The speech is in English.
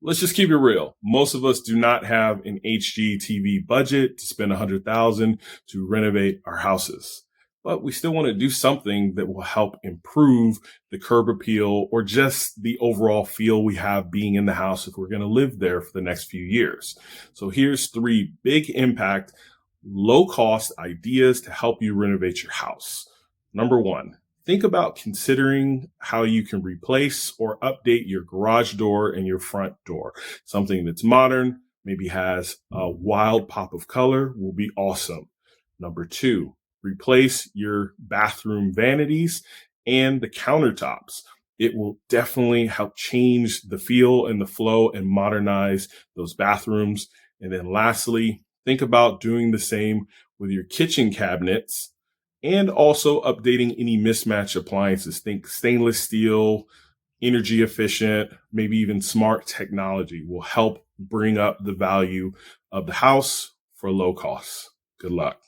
Let's just keep it real. Most of us do not have an HGTV budget to spend 100,000 to renovate our houses. But we still want to do something that will help improve the curb appeal or just the overall feel we have being in the house if we're going to live there for the next few years. So here's three big impact, low cost ideas to help you renovate your house. Number one, think about considering how you can replace or update your garage door and your front door. Something that's modern, maybe has a wild pop of color will be awesome. Number two, replace your bathroom vanities and the countertops. It will definitely help change the feel and the flow and modernize those bathrooms. And then lastly, think about doing the same with your kitchen cabinets and also updating any mismatched appliances. Think stainless steel, energy efficient, maybe even smart technology will help bring up the value of the house for low costs. Good luck.